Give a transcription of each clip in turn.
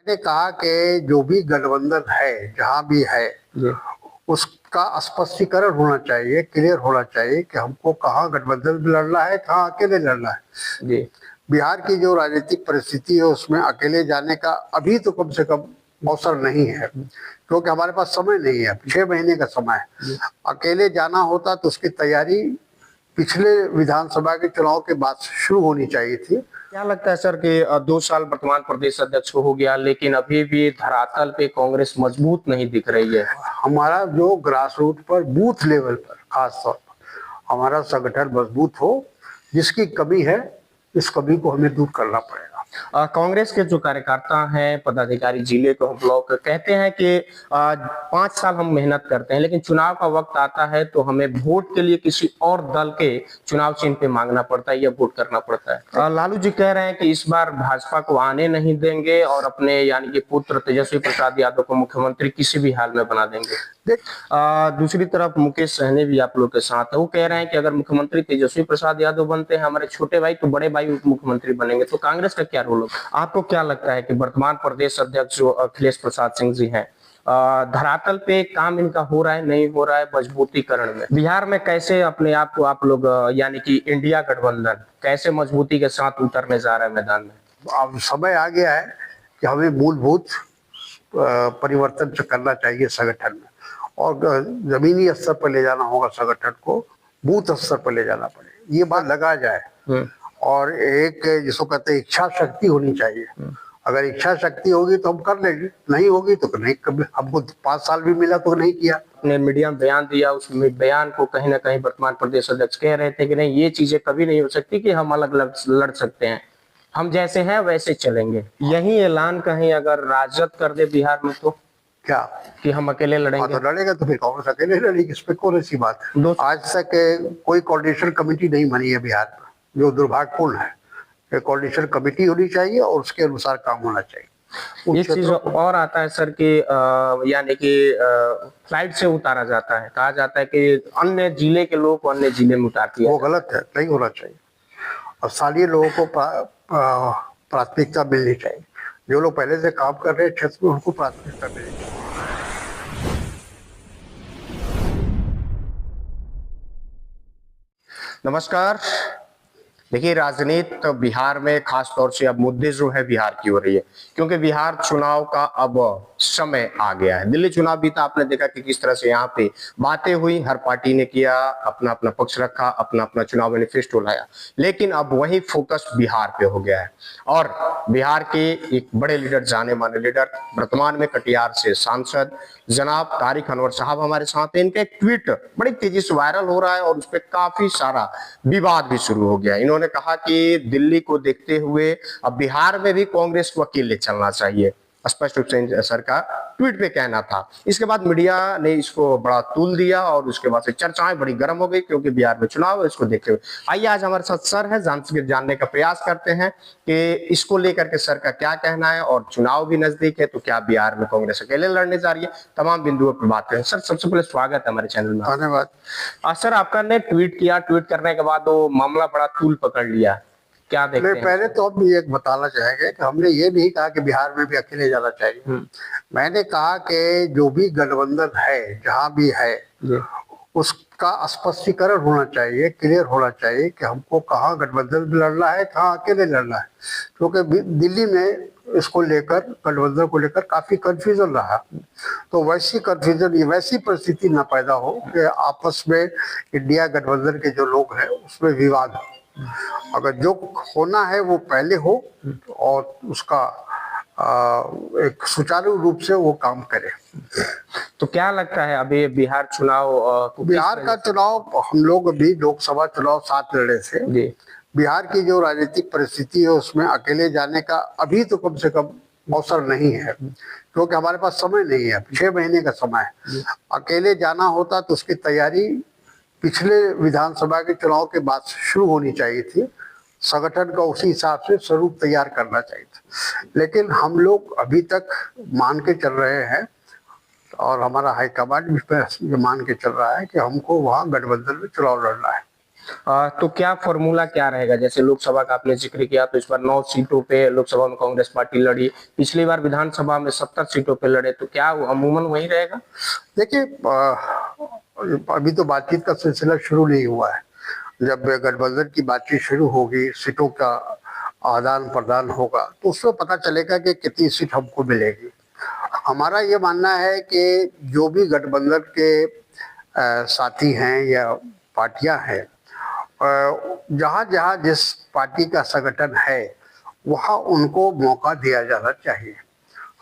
ने कहा कि जो भी गठबंधन है, जहाँ भी है, जी उसका स्पष्टीकरण होना चाहिए, क्लियर होना चाहिए कि हमको कहाँ गठबंधन में लड़ना है, कहाँ अकेले लड़ना है। जी बिहार की जो राजनीतिक परिस्थिति है उसमें अकेले जाने का अभी तो कम से कम अवसर नहीं है, क्योंकि हमारे पास समय नहीं है, 6 महीने का समय है। जी। अकेले जाना होता तो उसकी तैयारी पिछले विधानसभा के चुनाव के बाद शुरू होनी चाहिए थी। क्या लगता है सर कि 2 साल वर्तमान प्रदेश अध्यक्ष हो गया, लेकिन अभी भी धरातल पे कांग्रेस मजबूत नहीं दिख रही है। हमारा जो ग्रास रूट पर, बूथ लेवल पर खास तौर पर हमारा संगठन मजबूत हो, जिसकी कमी है, इस कमी को हमें दूर करना पड़ेगा। कांग्रेस के जो कार्यकर्ता हैं, पदाधिकारी, जिले को ब्लॉक कहते हैं कि 5 साल हम मेहनत करते हैं, लेकिन चुनाव का वक्त आता है तो हमें वोट के लिए किसी और दल के चुनाव चिन्ह पे मांगना पड़ता है या वोट करना पड़ता है। लालू जी कह रहे हैं कि इस बार भाजपा को आने नहीं देंगे और अपने यानी कि पुत्र तेजस्वी प्रसाद यादव को मुख्यमंत्री किसी भी हाल में बना देंगे। दूसरी तरफ मुकेश सहनी भी आप लोग के साथ है, वो कह रहे हैं कि अगर मुख्यमंत्री तेजस्वी प्रसाद यादव बनते हैं हमारे छोटे भाई, तो बड़े भाई उप मुख्यमंत्री बनेंगे। तो कांग्रेस का क्या रोल होगा? आपको क्या लगता है कि वर्तमान प्रदेश अध्यक्ष जो अखिलेश प्रसाद सिंह जी हैं, धरातल पे काम इनका हो रहा है, नहीं हो रहा है मजबूतीकरण में? बिहार में कैसे अपने आप को आप लोग यानी कि इंडिया गठबंधन कैसे मजबूती के साथ उतरने जा रहा है मैदान में? अब समय आ गया है कि हमें मूलभूत परिवर्तन करना चाहिए संगठन में, और जमीनी स्तर पर ले जाना होगा संगठन को, बूथ स्तर पर ले जाना पड़ेगा। ये बात लगा जाए, और एक जिसको कहते हैं इच्छा शक्ति होनी चाहिए। अगर इच्छा शक्ति होगी तो हम कर लेंगे, नहीं होगी तो नहीं। कभी हमको 5 साल भी मिला तो नहीं किया। ने मीडिया में बयान दिया, उस बयान को कहीं ना कहीं वर्तमान प्रदेश अध्यक्ष कह रहे थे कि नहीं, ये चीजें कभी नहीं हो सकती कि हम अलग लड़ सकते हैं, हम जैसे हैं वैसे चलेंगे। यही ऐलान कहीं अगर राजद कर दे बिहार में तो क्या कि हम अकेले लड़ेंगे? तो लड़ेगा तो फिर कांग्रेस अकेले लड़ेगी, इस पे कौन सी बात है। आज तक कोई कोऑर्डिनेशन कमेटी नहीं बनी है बिहार में, जो दुर्भाग्यपूर्ण है। कोऑर्डिनेशन कमेटी होनी चाहिए और उसके अनुसार काम होना चाहिए। एक चीज और आता है सर कि यानी कि फ्लाइट से उतारा जाता है, कहा जाता है कि अन्य जिले के लोग को अन्य जिले में उतार दिया। वो गलत है, नहीं होना चाहिए। और स्थानीय लोगों को प्राथमिकता मिलनी चाहिए। जो लोग पहले से काम कर रहे हैं क्षेत्र में, उनको प्राथमिकता मिलनी चाहिए। नमस्कार। देखिए, राजनीति तो बिहार में खास तौर से अब मुद्दे जो है बिहार की हो रही है, क्योंकि बिहार चुनाव का अब समय आ गया है। दिल्ली चुनाव भी था, आपने देखा कि किस तरह से यहाँ पे बातें हुई, हर पार्टी ने किया, अपना अपना पक्ष रखा, अपना अपना चुनाव मैनिफेस्टो लाया, लेकिन अब वही फोकस बिहार पे हो गया है। और बिहार के एक बड़े लीडर, जाने माने लीडर, वर्तमान में कटिहार से सांसद जनाब तारिक अनवर साहब हमारे साथ हैं। इनका एक ट्वीट बड़ी तेजी से वायरल हो रहा है और उस पर काफी सारा विवाद भी शुरू हो गया। इन्होंने कहा कि दिल्ली को देखते हुए अब बिहार में भी कांग्रेस को अकेले चलना चाहिए, स्पष्ट रूप से सर का ट्वीट पे कहना था। इसके बाद मीडिया ने इसको बड़ा तूल दिया और उसके बाद से चर्चाएं बड़ी गर्म हो गई, क्योंकि बिहार में चुनाव है, इसको देखते हुए। आइए आज हमारे साथ सर है, जानने का प्रयास करते हैं कि इसको लेकर के सर का क्या कहना है, और चुनाव भी नजदीक है तो क्या बिहार में कांग्रेस अकेले लड़ने जा रही है, तमाम बिंदुओं पर बात करें। सर, सबसे पहले स्वागत है हमारे चैनल में। धन्यवाद। सर, आपका ने ट्वीट किया, ट्वीट करने के बाद वो मामला बड़ा तूल पकड़ लिया, क्या देखते हैं? पहले तो हम ये बताना चाहेंगे कि हमने ये नहीं कहा कि बिहार में भी अकेले जाना चाहिए। मैंने कहा कि जो भी गठबंधन है, जहाँ भी है, उसका स्पष्टीकरण होना चाहिए, क्लियर होना चाहिए कि हमको कहाँ गठबंधन में लड़ना है, कहाँ अकेले लड़ना है। क्योंकि दिल्ली में इसको लेकर, गठबंधन को लेकर काफी कंफ्यूजन रहा। तो वैसी कंफ्यूजन, वैसी परिस्थिति ना पैदा हो कि आपस में इंडिया गठबंधन के जो लोग हैं उसमें विवाद हो। अगर जो होना है वो पहले हो और उसका एक सुचारू रूप से वो काम करे। तो क्या लगता है अभी बिहार चुनाव, बिहार का चुनाव, हम लोग अभी लोकसभा चुनाव 7 लड़े थे। बिहार की जो राजनीतिक परिस्थिति है उसमें अकेले जाने का अभी तो कम से कम अवसर नहीं है, क्योंकि हमारे पास समय नहीं है, 6 महीने का समय है। अकेले जाना होता तो उसकी तैयारी पिछले विधानसभा के चुनाव के बाद शुरू होनी चाहिए थी। संगठन का उसी हिसाब से स्वरूप तैयार करना चाहिए था। लेकिन हम लोग अभी तक मान के चल रहे हैं, और हमारा हाईकमांड भी मान के चल रहा है कि हमको वहाँ गठबंधन में चुनाव लड़ना है। तो क्या फॉर्मूला क्या रहेगा? जैसे लोकसभा का आपने जिक्र किया, तो इस बार 9 सीटों पे लोकसभा में कांग्रेस पार्टी लड़ी, पिछली बार विधानसभा में 70 सीटों पे लड़े, तो क्या वो अमूमन वही रहेगा? देखिए, अभी तो बातचीत का सिलसिला शुरू नहीं हुआ है। जब गठबंधन की बातचीत शुरू होगी, सीटों का आदान प्रदान होगा, तो उसमें पता चलेगा कि कितनी सीट हमको मिलेगी। हमारा ये मानना है कि जो भी गठबंधन के साथी हैं या पार्टियां हैं, जहाँ जहाँ जिस पार्टी का संगठन है, वहाँ उनको मौका दिया जाना चाहिए।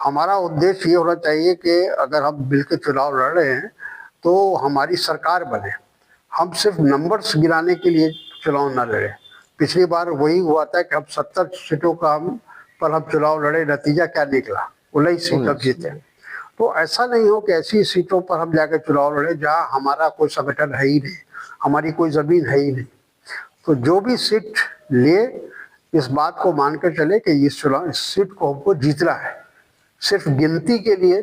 हमारा उद्देश्य ये होना चाहिए कि अगर हम मिलकर चुनाव लड़ रहे हैं तो हमारी सरकार बने। हम सिर्फ नंबर्स गिराने के लिए चुनाव ना लड़े। पिछली बार वही हुआ था कि हम 70 सीटों का हम चुनाव लड़े, नतीजा क्या निकला? 19 सीट हम जीते। तो ऐसा नहीं हो कि ऐसी सीटों पर हम जाकर चुनाव लड़े जहाँ हमारा कोई संगठन है ही नहीं, हमारी कोई जमीन है ही नहीं। तो जो भी सीट ले, इस बात को मानकर चले कि इस सीट को हमको जीतना है। सिर्फ गिनती के लिए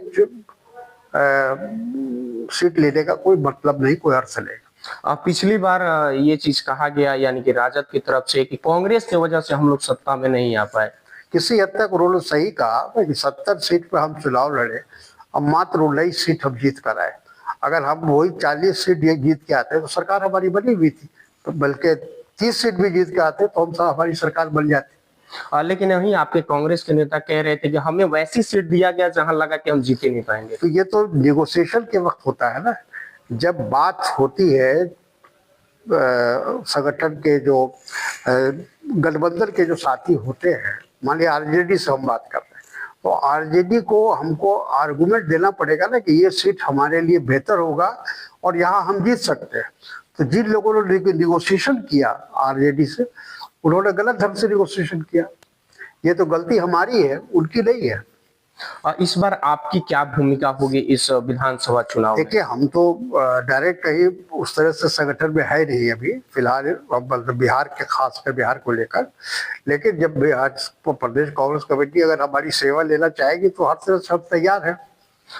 सीट लेने का कोई मतलब नहीं, कोई अर्थ नहीं। पिछली बार ये चीज कहा गया, यानी कि राजद की तरफ से, कि कांग्रेस की वजह से हम लोग सत्ता में नहीं आ पाए। किसी हद तक उन्होंने सही कहा कि 70 सीट पर हम चुनाव लड़े, अब मात्र 19 सीट हम जीत कर आए। अगर हम वही 40 सीट ये जीत के आते तो सरकार हमारी बनी हुई थी, तो बल्कि 30 सीट भी जीत के आते तो हम हमारी सरकार बन जाती। लेकिन वहीं आपके कांग्रेस के नेता कह रहे थे कि हमें वैसी सीट दिया गया जहां लगा कि हम जीत ही नहीं पाएंगे। तो ये तो नेगोशिएशन के वक्त होता है ना, जब बात होती है संगठन के जो गठबंधन के जो साथी होते हैं, मान लिया आरजेडी से हम बात करते हैं, तो आरजेडी को हमको आर्गुमेंट देना पड़ेगा ना कि ये सीट हमारे लिए बेहतर होगा और यहाँ हम जीत सकते हैं। तो जिन लोगों ने निगोशिएशन किया आरजेडी से, उन्होंने गलत ढंग से निगोशिएशन किया। ये तो गलती हमारी है, उनकी नहीं है। इस बार आपकी क्या भूमिका होगी इस विधानसभा चुनाव में? देखिए, हम तो डायरेक्ट कहीं उस तरह से संगठन में है नहीं अभी फिलहाल, मतलब बिहार के, खासकर बिहार को लेकर। लेकिन जब बिहार प्रदेश कांग्रेस कमेटी अगर हमारी सेवा लेना चाहेगी तो हर तरह से हम तैयार हैं।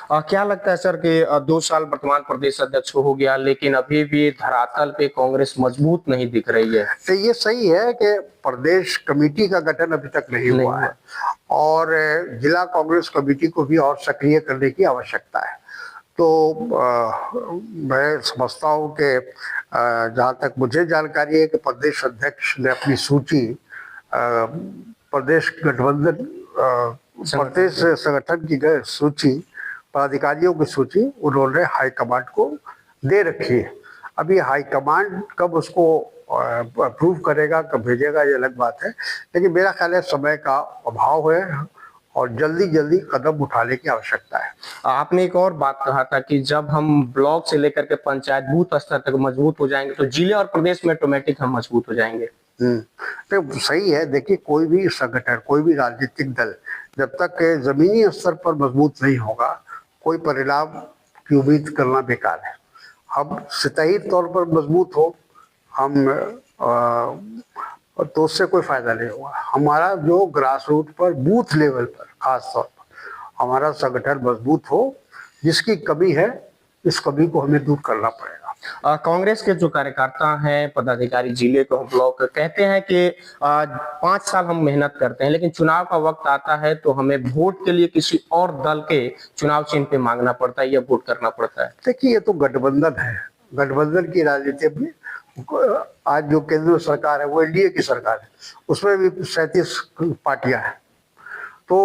क्या लगता है सर कि 2 साल वर्तमान प्रदेश अध्यक्ष हो गया, लेकिन अभी भी धरातल पे कांग्रेस मजबूत नहीं दिख रही है? तो ये सही है कि प्रदेश कमेटी का गठन अभी तक नहीं हुआ है और जिला कांग्रेस कमेटी को भी और सक्रिय करने की आवश्यकता है। तो मैं समझता हूँ कि जहाँ तक मुझे जानकारी है कि प्रदेश अध्यक्ष ने अपनी सूची प्रदेश गठबंधन प्रदेश संगठन की सूची, पदाधिकारियों की सूची उन्होंने हाईकमांड को दे रखी है। अभी हाईकमांड कब उसको अप्रूव करेगा, कब भेजेगा, ये अलग बात है। लेकिन मेरा ख्याल है समय का अभाव है और जल्दी जल्दी कदम उठाने की आवश्यकता है। आपने एक और बात कहा था कि जब हम ब्लॉक से लेकर के पंचायत बूथ स्तर तक मजबूत हो जाएंगे तो जिले और प्रदेश में ऑटोमेटिक हम मजबूत हो जाएंगे। तो सही है। देखिए, कोई भी संगठन, कोई भी राजनीतिक दल जब तक जमीनी स्तर पर मजबूत नहीं होगा, कोई परिणाम की उम्मीद करना बेकार है। हम सतही तौर पर मजबूत हो, हम तो उससे कोई फायदा नहीं होगा। हमारा जो ग्रास रूट पर, बूथ लेवल पर खास तौर पर हमारा संगठन मजबूत हो, जिसकी कमी है इस कमी को हमें दूर करना पड़ेगा। कांग्रेस के जो कार्यकर्ता हैं, पदाधिकारी, जिले को ब्लॉक, कहते हैं कि 5 साल हम मेहनत करते हैं, लेकिन चुनाव का वक्त आता है तो हमें वोट के लिए किसी और दल के चुनाव चिन्ह पे मांगना पड़ता है या वोट करना पड़ता है। देखिए, ये तो गठबंधन है। गठबंधन की राजनीति में आज जो केंद्र सरकार है वो एनडीए की सरकार है, उसमें भी 37 पार्टियां हैं, तो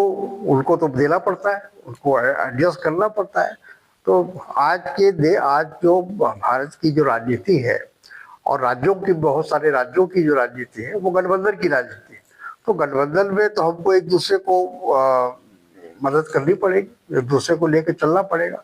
उनको तो देना पड़ता है, उनको एडजस्ट करना पड़ता है। तो आज जो भारत की जो राजनीति है और राज्यों की, बहुत सारे राज्यों की जो राजनीति है, वो गठबंधन की राजनीति है। तो गठबंधन में तो हमको एक दूसरे को मदद करनी पड़ेगी, एक दूसरे को लेकर चलना पड़ेगा,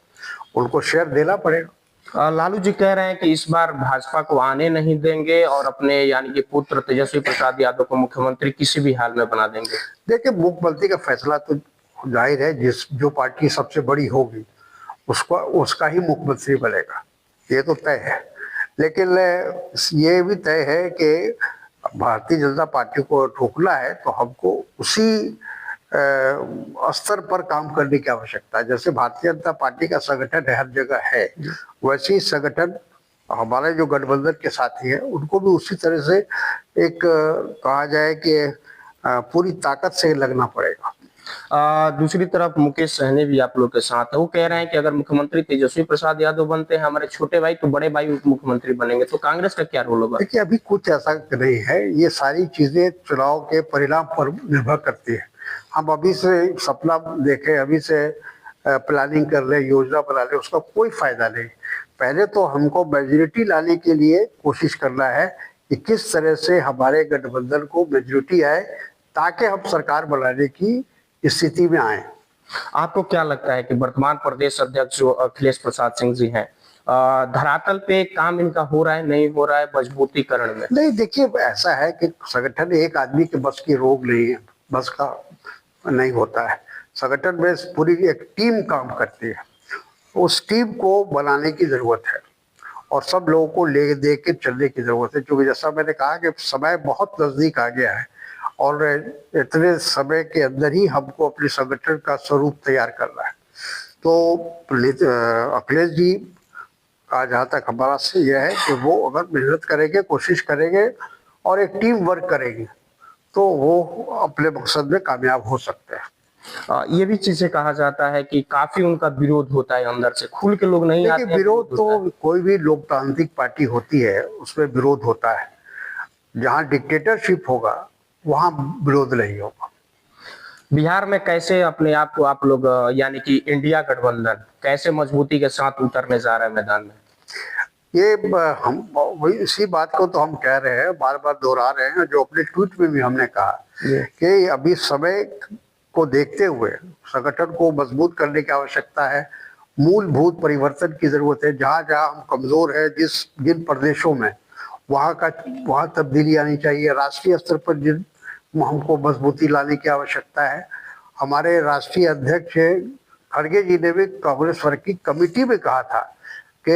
उनको शेयर देना पड़ेगा। लालू जी कह रहे हैं कि इस बार भाजपा को आने नहीं देंगे और अपने, यानी कि पुत्र तेजस्वी प्रसाद यादव को मुख्यमंत्री किसी भी हाल में बना देंगे। देखिए, मुख्यमंत्री का फैसला तो जाहिर है, जो पार्टी सबसे बड़ी होगी उसका ही मुख्यमंत्री बनेगा, ये तो तय है। लेकिन ये भी तय है कि भारतीय जनता पार्टी को रोकना है तो हमको उसी स्तर पर काम करने की आवश्यकता है। जैसे भारतीय जनता पार्टी का संगठन हर जगह है, वैसे ही संगठन हमारे जो गठबंधन के साथी हैं उनको भी उसी तरह से एक कहा जाए कि पूरी ताकत से लगना पड़ेगा। दूसरी तरफ मुकेश सहनी भी आप लोग के साथ है। वो कह रहे हैं कि अगर मुख्यमंत्री तेजस्वी प्रसाद यादव बनते हैं हमारे छोटे भाई, तो बड़े भाई उप मुख्यमंत्री बनेंगे, तो कांग्रेस का क्या रोल होगा? देखिए, अभी कुछ ऐसा नहीं है, ये सारी चीजें चुनाव के परिणाम पर निर्भर करती है। हम अभी से सपना देखें, अभी से प्लानिंग कर ले, योजना बना ले, उसका कोई फायदा नहीं। पहले तो हमको मेजोरिटी लाने के लिए कोशिश करना है कि किस तरह से हमारे गठबंधन को मेजोरिटी आए, ताकि हम सरकार बनाने की स्थिति में आए। आपको क्या लगता है कि वर्तमान प्रदेश अध्यक्ष जो अखिलेश प्रसाद सिंह जी हैं, धरातल पे काम इनका हो रहा है, नहीं हो रहा है मजबूतीकरण में? नहीं, देखिए, ऐसा है कि संगठन एक आदमी के बस की रोग नहीं है, बस का नहीं होता है। संगठन में पूरी एक टीम काम करती है, उस टीम को बनाने की जरूरत है और सब लोगों को ले दे के चलने की जरूरत है। क्योंकि जैसा मैंने कहा कि समय बहुत नजदीक आ गया है और इतने समय के अंदर ही हमको अपने संगठन का स्वरूप तैयार करना है। तो अखिलेश जी का जहाँ तक हमारा से यह है कि वो अगर मेहनत करेंगे, कोशिश करेंगे और एक टीम वर्क करेंगे, तो वो अपने मकसद में कामयाब हो सकते हैं। ये भी चीजें कहा जाता है कि काफी उनका विरोध होता है, अंदर से खुल के लोग नहीं आते देखिए, हैं, विरोध होता है। तो कोई भी लोकतांत्रिक पार्टी होती है उसमें विरोध होता है। जहाँ डिक्टेटरशिप होगा वहाँ विरोध नहीं होगा। बिहार में कैसे अपने आप को आप लोग यानी कि इंडिया गठबंधन कैसे मजबूती के साथ उतरने जा रहा है मैदान में? ये हम वही इसी बात को तो हम कह रहे हैं, बार बार दोहरा रहे हैं, जो अपने ट्वीट में भी हमने कहा कि अभी समय को देखते हुए संगठन को मजबूत करने की आवश्यकता है। मूलभूत परिवर्तन की जरूरत है। जहाँ जहाँ हम कमजोर है, जिन प्रदेशों में, वहाँ तब्दीली आनी चाहिए। राष्ट्रीय स्तर पर जिन हमको मजबूती लाने की आवश्यकता है। हमारे राष्ट्रीय अध्यक्ष खड़गे जी ने भी कांग्रेस वर्किंग कमेटी में कहा था कि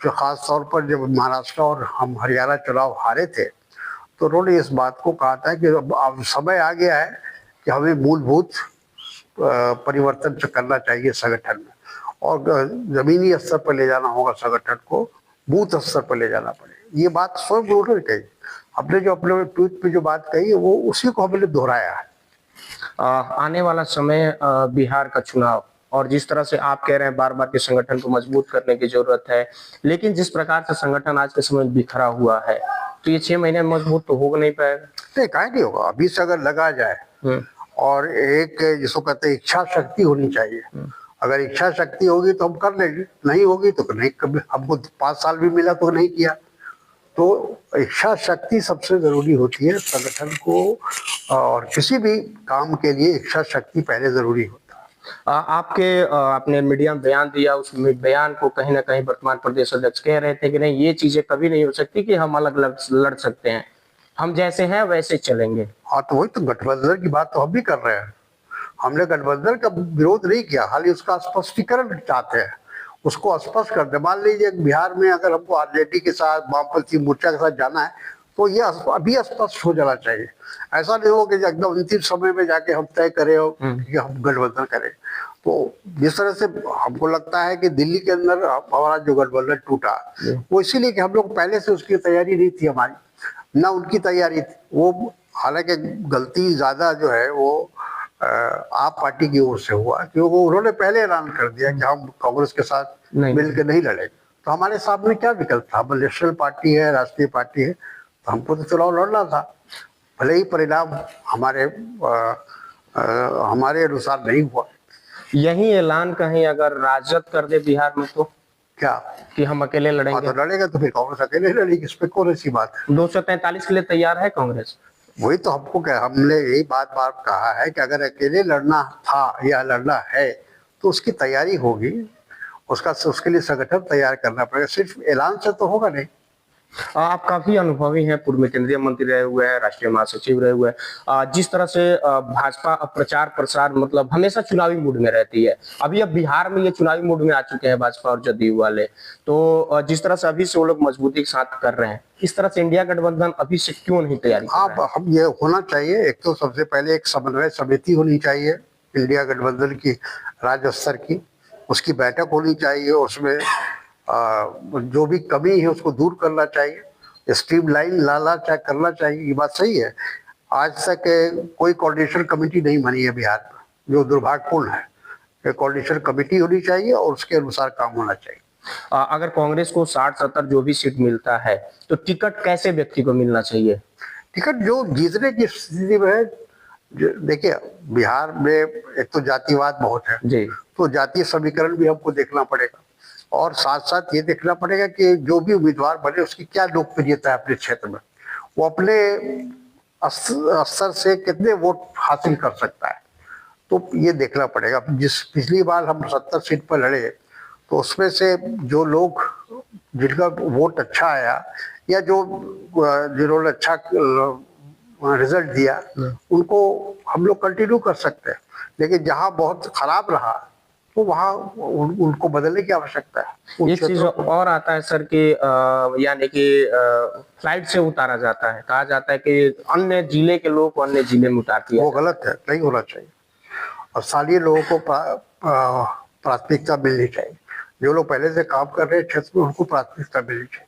जो खास तौर पर जब महाराष्ट्र और हम हरियाणा चुनाव हारे थे, तो उन्होंने इस बात को कहा था कि अब समय आ गया है कि हमें मूलभूत परिवर्तन करना चाहिए संगठन में और जमीनी स्तर पर ले जाना होगा संगठन को, बूथ स्तर पर ले जाना पड़ेगा। ये बात स्वयं उन्होंने कही। हमने जो अपने ट्वीट पे जो बात कही है वो उसी को हमने दोहराया है। आने वाला समय बिहार का चुनाव और जिस तरह से आप कह रहे हैं बार बार कि संगठन को मजबूत करने की जरूरत है, लेकिन जिस प्रकार से संगठन आज के समय में बिखरा हुआ है, तो ये 6 महीने में मजबूत तो हो नहीं पाएगा। नहीं, काहे नहीं होगा। अभी से अगर लगा जाए और एक जिसको कहते हैं इच्छा शक्ति होनी चाहिए। अगर इच्छा शक्ति होगी तो हम कर लेंगे, नहीं होगी तो नहीं। कभी हमको 5 साल भी मिला तो नहीं किया। तो इच्छा शक्ति सबसे जरूरी होती है संगठन को, और किसी भी काम के लिए इच्छा शक्ति पहले जरूरी होता है। आपने मीडिया में बयान दिया, उस बयान को कहीं ना कहीं वर्तमान प्रदेश अध्यक्ष कह रहे थे कि नहीं, ये चीजें कभी नहीं हो सकती कि हम अलग अलग लड़ सकते हैं, हम जैसे हैं वैसे चलेंगे। हाँ, तो वही तो गठबंधन की बात तो हम भी कर रहे हैं। हमने गठबंधन का विरोध नहीं किया, खाली उसका स्पष्टीकरण चाहते हैं, उसको स्पष्ट कर दे। मान लीजिए बिहार में अगर हमको आरजेडी के साथ, वामपंथी मोर्चा के साथ जाना है, तो ये अभी स्पष्ट हो जाना चाहिए। ऐसा नहीं हो कि एकदम अंतिम समय में जाके हम तय करें कि हम गठबंधन करें। तो जिस तरह से हमको लगता है कि दिल्ली के अंदर हमारा जो गठबंधन टूटा, वो इसीलिए कि हम लोग पहले से उसकी तैयारी नहीं थी हमारी, ना उनकी तैयारी थी। वो हालांकि गलती ज्यादा जो है वो आप पार्टी की ओर से हुआ, क्योंकि उन्होंने पहले ऐलान कर दिया कि हम कांग्रेस के साथ मिलकर नहीं लड़ेंगे। तो हमारे सामने क्या विकल्प था? हम नेशनल पार्टी है, राष्ट्रीय पार्टी है, तो हमको तो चुनाव लड़ना था। भले ही परिणाम हमारे अनुसार नहीं हुआ। यही ऐलान कहीं अगर राजद कर दे बिहार में तो क्या कि हम अकेले लड़ेंगे? तो लड़ेगा तो फिर कांग्रेस अकेले लड़ेगी, इस पे कौन सी बात है? 243 के लिए तैयार है कांग्रेस। वही तो हमको क्या, हमने यही बात बार कहा है कि अगर अकेले लड़ना था या लड़ना है तो उसकी तैयारी होगी, उसके लिए संगठन तैयार करना पड़ेगा। सिर्फ ऐलान से तो होगा नहीं। आप काफी अनुभवी हैं, पूर्व में केंद्रीय मंत्री रहे हुए हैं, राष्ट्रीय महासचिव रहे हुए हैं। जिस तरह से भाजपा प्रचार प्रसार मतलब हमेशा चुनावी मूड में रहती है, अभी अब बिहार में ये चुनावी मूड में आ चुके हैं भाजपा और जदयू वाले, तो जिस तरह से अभी से वो लोग मजबूती के साथ कर रहे हैं, इस तरह से इंडिया गठबंधन अभी से क्यों नहीं तैयारी कर रहा है? हम ये होना चाहिए। एक तो सबसे पहले एक समन्वय समिति होनी चाहिए इंडिया गठबंधन की, राज्य स्तर की, उसकी बैठक होनी चाहिए। उसमें जो भी कमी है उसको दूर करना चाहिए, स्ट्रीमलाइन लाना करना चाहिए। ये बात सही है। आज तक कोई कोऑर्डिनेशन कमेटी नहीं बनी है बिहार में, जो दुर्भाग्यपूर्ण है। कोऑर्डिनेशन कमेटी होनी चाहिए और उसके अनुसार काम होना चाहिए। अगर कांग्रेस को 60-70 जो भी सीट मिलता है तो टिकट कैसे व्यक्ति को मिलना चाहिए? टिकट जो जीतने की स्थिति में है, देखिए बिहार में एक तो जातिवाद बहुत है जी, तो जातीय समीकरण भी हमको देखना पड़ेगा, और साथ साथ ये देखना पड़ेगा कि जो भी उम्मीदवार बने उसकी क्या लोकप्रियता है अपने क्षेत्र में, वो अपने स्तर से कितने वोट हासिल कर सकता है, तो ये देखना पड़ेगा। जिस पिछली बार हम 70 सीट पर लड़े तो उसमें से जो लोग जिनका वोट अच्छा आया या जो जिन्होंने अच्छा रिजल्ट दिया उनको हम लोग कंटिन्यू कर सकते हैं, लेकिन जहां बहुत खराब रहा तो वहां उनको बदलने की आवश्यकता है। एक चीज और आता है सर कि यानी कि फ्लाइट से उतारा जाता है, कहा जाता है कि अन्य जिले के लोग को अन्य जिले में उतार दिया। वो गलत है, नहीं होना चाहिए। और स्थानीय लोगों को प्राथमिकता मिलनी चाहिए। जो लोग पहले से काम कर रहे हैं क्षेत्र में उनको प्राथमिकता मिलनी चाहिए।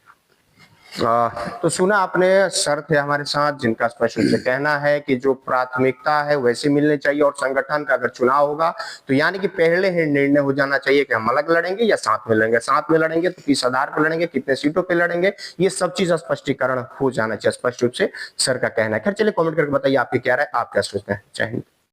तो सुना आपने, सर थे हमारे साथ जिनका स्पष्ट रूप से कहना है कि जो प्राथमिकता है वैसे मिलनी चाहिए, और संगठन का अगर चुनाव होगा तो यानी कि पहले ही निर्णय हो जाना चाहिए कि हम अलग लड़ेंगे या साथ में लड़ेंगे, साथ में लड़ेंगे तो किस आधार पर लड़ेंगे, कितने सीटों पे लड़ेंगे, ये सब चीज स्पष्टीकरण हो जाना चाहिए। स्पष्ट रूप से सर का कहना है। खैर चलिए कमेंट करके बताइए आपकी क्या राय, आप क्या सोचते हैं। जय हिंद।